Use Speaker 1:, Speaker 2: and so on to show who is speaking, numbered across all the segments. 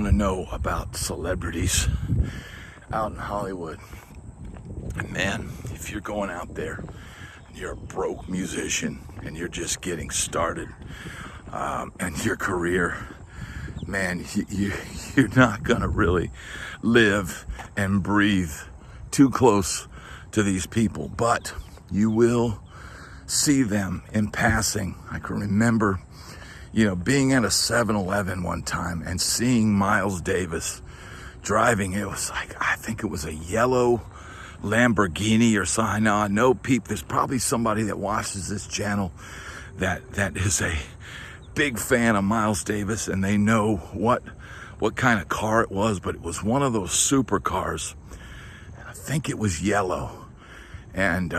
Speaker 1: want to know about celebrities out in Hollywood. And man, if you're going out there and you're a broke musician and you're just getting started, and your career, man, you're not gonna really live and breathe too close to these people, but you will see them in passing. I can remember, being at a 7-Eleven one time and seeing Miles Davis driving. It was like, I think it was a yellow Lamborghini or something. Now I know there's probably somebody that watches this channel that is a big fan of Miles Davis, and they know what kind of car it was, but it was one of those supercars, and I think it was yellow. And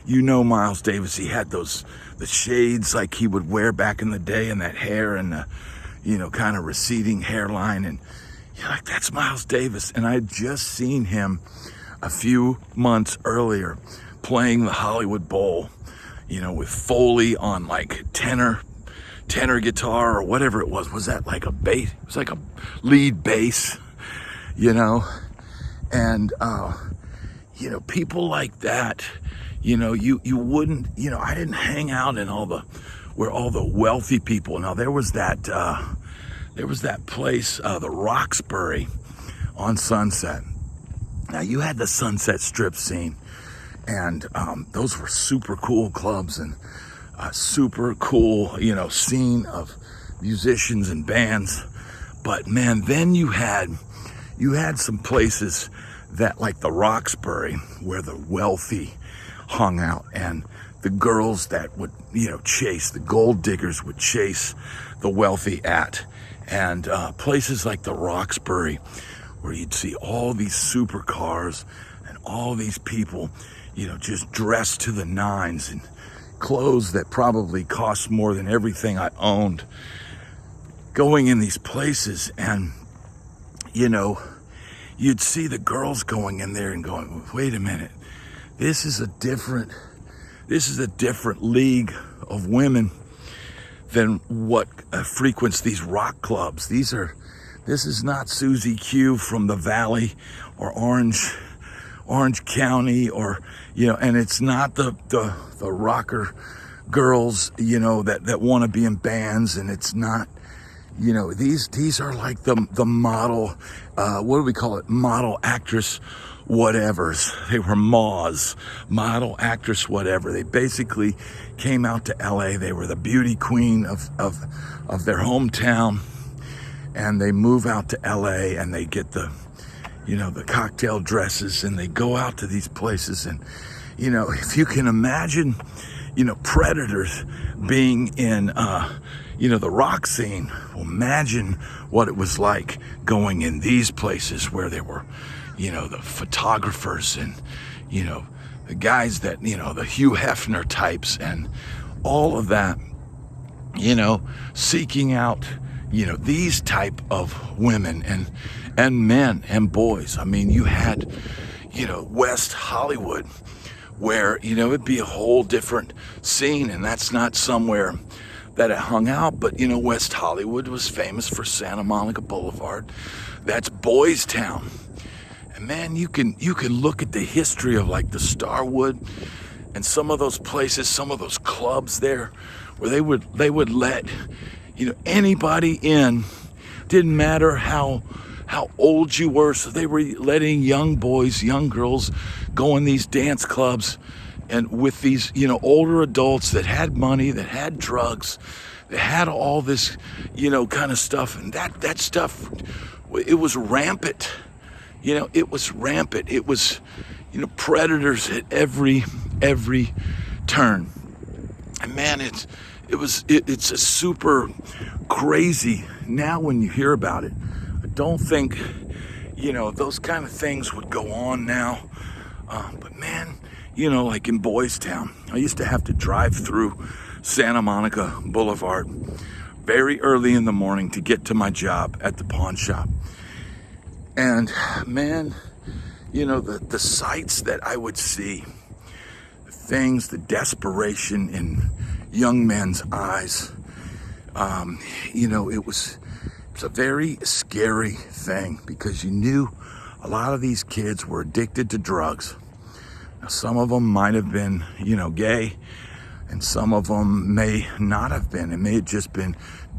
Speaker 1: Miles Davis, he had the shades like he would wear back in the day, and that hair and the kind of receding hairline, and you're like, that's Miles Davis. And I had just seen him a few months earlier playing the Hollywood Bowl, with Foley on like tenor guitar or whatever it was. Was that like a bass? It was like a lead bass, and people like that, you wouldn't, I didn't hang out in where all the wealthy people. Now there was that place, the Roxbury on Sunset. Now you had the Sunset Strip scene, and those were super cool clubs and super cool, scene of musicians and bands. But man, then you had some places that, like the Roxbury, where the wealthy hung out, and the girls that would, chase, the gold diggers would chase the wealthy at. And places like the Roxbury, where you'd see all these supercars and all these people, just dressed to the nines and clothes that probably cost more than everything I owned, going in these places. And, you'd see the girls going in there and going, wait a minute, this is a different league of women than what frequents these rock clubs. This is not Susie Q from the Valley or Orange County, or and it's not the rocker girls that want to be in bands, and it's not these are like the model, what do we call it, model actress whatevers. They were MAWs, model actress whatever. They basically came out to LA. They were the beauty queen of their hometown, and they move out to LA and they get the cocktail dresses, and they go out to these places. And if you can imagine predators being in the rock scene, well, imagine what it was like going in these places where there were the photographers and the guys that the Hugh Hefner types and all of that, seeking out these type of women and men and boys. I mean, you had West Hollywood, where it'd be a whole different scene, and that's not somewhere that it hung out. But West Hollywood was famous for Santa Monica Boulevard. That's Boys Town. And man, you can look at the history of like the Starwood and some of those places, some of those clubs there, where they would let anybody in. Didn't matter how old you were. So they were letting young boys, young girls go in these dance clubs, and with these older adults that had money, that had drugs, that had all this kind of stuff. And that stuff, it was rampant. It was rampant. It was predators at every turn. And man, it's a super crazy now when you hear about it. I don't think those kind of things would go on now. But man, like in Boys Town, I used to have to drive through Santa Monica Boulevard very early in the morning to get to my job at the pawn shop. And man, the sights that I would see, the things, the desperation in young men's eyes, it was It's a very scary thing because you knew a lot of these kids were addicted to drugs. Now, some of them might have been, gay, and some of them may not have been. It may have just been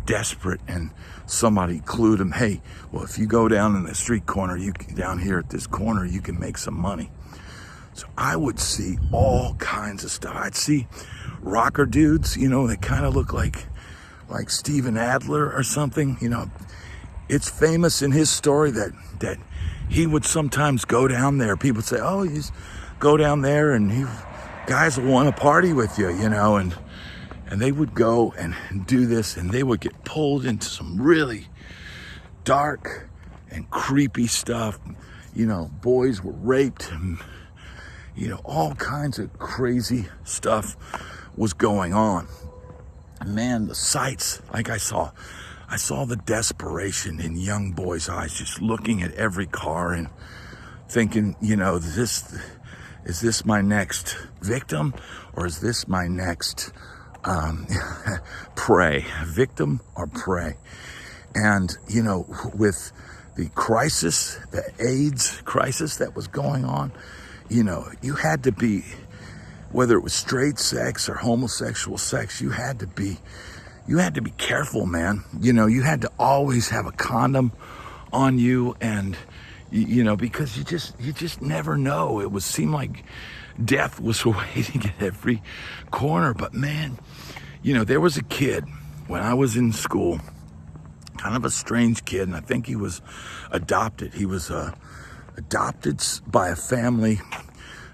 Speaker 1: desperate, and somebody clued them, hey, well, if you go down in the street corner, down here at this corner, you can make some money. So I would see all kinds of stuff. I'd see rocker dudes, that kind of look like Steven Adler or something. It's famous in his story that he would sometimes go down there. People would say, oh, you just go down there and guys will want to party with you, and they would go and do this, and they would get pulled into some really dark and creepy stuff. Boys were raped, and, all kinds of crazy stuff was going on. And man, the sights, like I saw the desperation in young boys' eyes, just looking at every car and thinking, is this my next victim, or is this my next prey? Victim or prey? And, with the crisis, the AIDS crisis that was going on, you had to be, whether it was straight sex or homosexual sex, you had to be careful, man. You had to always have a condom on you, and because you just never know. It would seem like death was waiting at every corner. But man, there was a kid when I was in school, kind of a strange kid, and I think he was adopted. He was adopted by a family.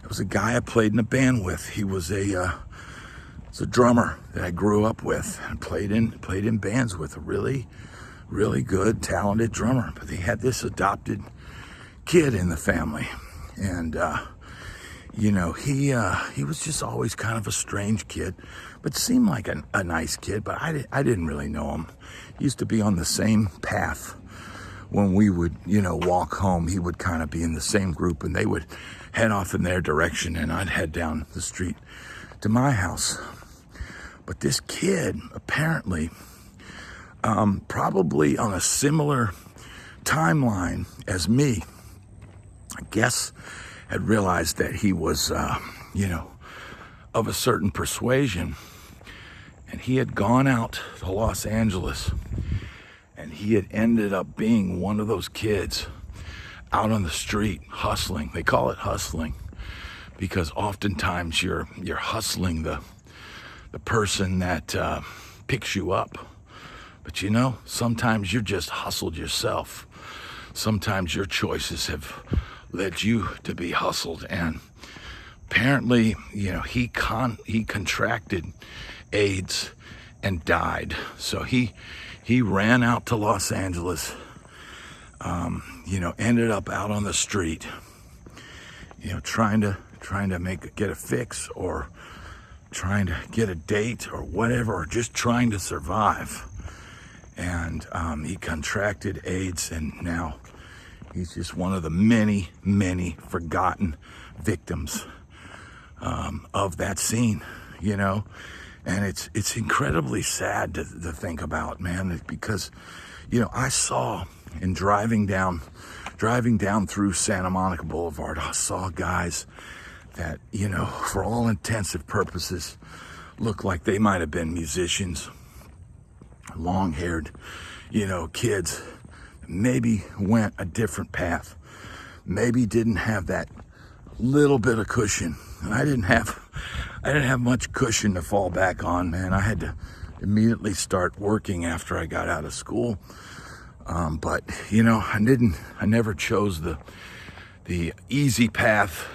Speaker 1: It was a guy I played in a band with. He was a drummer that I grew up with and played in bands with. A really, really good, talented drummer. But they had this adopted kid in the family, and he was just always kind of a strange kid, but seemed like a nice kid. But I didn't really know him. He used to be on the same path when we would walk home. He would kind of be in the same group, and they would head off in their direction, and I'd head down the street to my house. But this kid, apparently, probably on a similar timeline as me, I guess, had realized that he was, of a certain persuasion. And he had gone out to Los Angeles, and he had ended up being one of those kids out on the street hustling. They call it hustling because oftentimes you're hustling the person that picks you up. But sometimes you're just hustled yourself. Sometimes your choices have led you to be hustled. And apparently, he contracted AIDS and died. So he ran out to Los Angeles, ended up out on the street, trying to get a fix, or trying to get a date or whatever, or just trying to survive. And he contracted AIDS, and now he's just one of the many, many forgotten victims of that scene, And it's incredibly sad to think about, man, because, I saw in driving down through Santa Monica Boulevard, I saw guys that, for all intents and purposes, looked like they might have been musicians, long-haired, kids, maybe went a different path, maybe didn't have that little bit of cushion. And I didn't have much cushion to fall back on, man. I had to immediately start working after I got out of school. But I never chose the easy path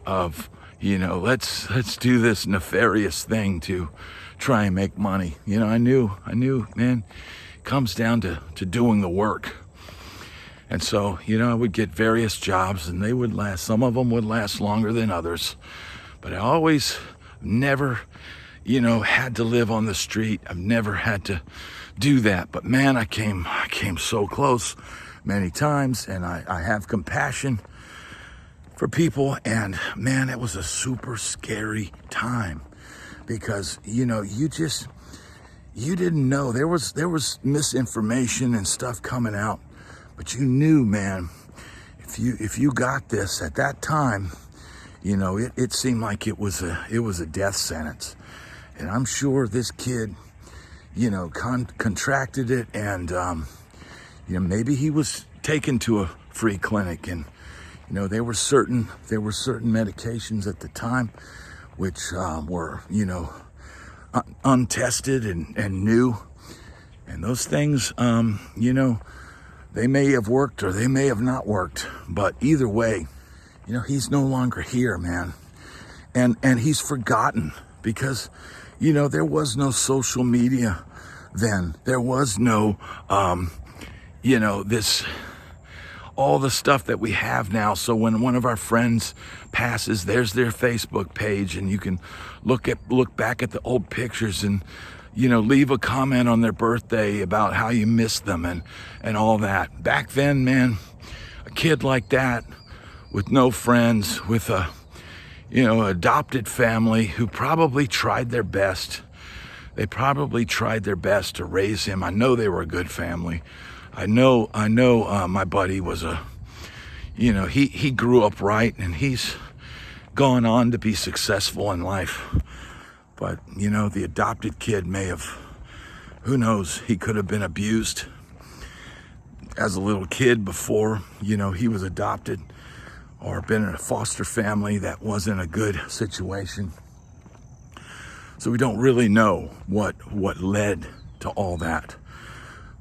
Speaker 1: of, let's do this nefarious thing to try and make money. I knew, man, it comes down to doing the work. And so, I would get various jobs, and they would last. Some of them would last longer than others. But I always never, had to live on the street. I've never had to do that. But man, I came so close many times, and I have compassion for people. And man, it was a super scary time because, you didn't know. There was misinformation and stuff coming out, but you knew, man, if you got this at that time, you know, it seemed like it was a death sentence. And I'm sure this kid, you know, contracted it, and you know, maybe he was taken to a free clinic, and you know, there were certain medications at the time which were, you know, untested and new, and those things, you know, they may have worked or they may have not worked, but either way, you know, he's no longer here, man, and he's forgotten because, you know, there was no social media then. There was no, you know, all the stuff that we have now. So when one of our friends passes, there's their Facebook page, and you can look back at the old pictures and, you know, leave a comment on their birthday about how you miss them and all that. Back then, man, a kid like that with no friends, with a, you know, adopted family who probably tried their best. They probably tried their best to raise him. I know they were a good family. I know my buddy was you know, he grew up right, and he's gone on to be successful in life. But, you know, the adopted kid may have, who knows, he could have been abused as a little kid before, you know, he was adopted, or been in a foster family that wasn't a good situation. So we don't really know what led to all that.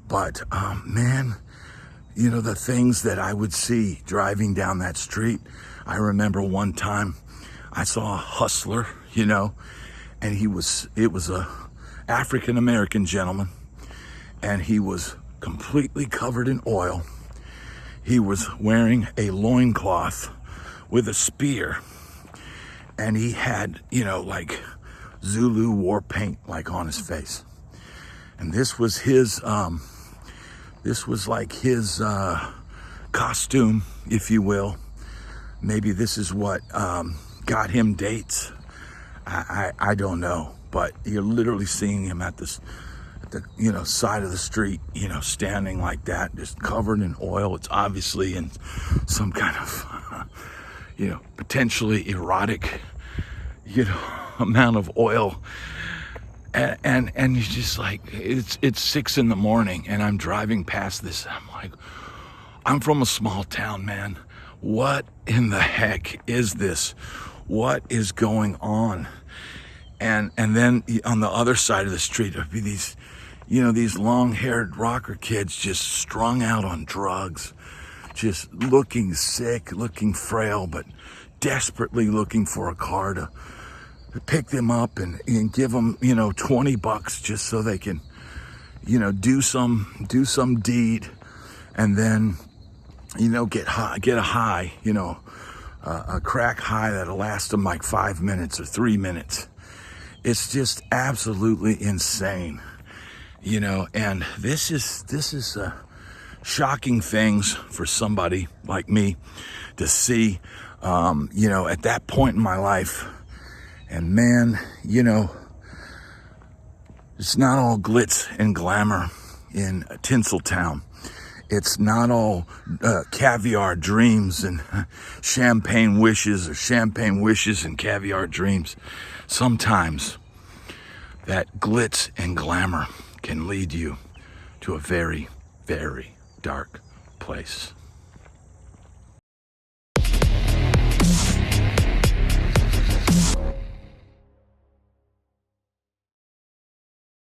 Speaker 1: But, man, you know, the things that I would see driving down that street. I remember one time I saw a hustler, you know, and it was a African-American gentleman, and he was completely covered in oil. He was wearing a loincloth with a spear, and he had, you know, like Zulu war paint like on his face. And this was his, this was like his costume, if you will. Maybe this is what got him dates. I don't know, but you're literally seeing him at the you know, side of the street, you know, standing like that, just covered in oil. It's obviously in some kind of you know, potentially erotic, you know, amount of oil. And you're just like, it's 6 a.m, and I'm driving past this. I'm like, I'm from a small town, man. What in the heck is this? What is going on? And then on the other side of the street, there'd be these, you know, these long-haired rocker kids just strung out on drugs, just looking sick, looking frail, but desperately looking for a car to pick them up and give them, you know, $20 just so they can, you know, do some deed, and then, you know, get a high, you know, a crack high that'll last them like 5 minutes or 3 minutes. It's just absolutely insane, you know. And this is shocking things for somebody like me to see, you know, at that point in my life. And man, you know, it's not all glitz and glamour in Tinseltown. It's not all caviar dreams and champagne wishes, or champagne wishes and caviar dreams. Sometimes that glitz and glamour can lead you to a very, very dark place.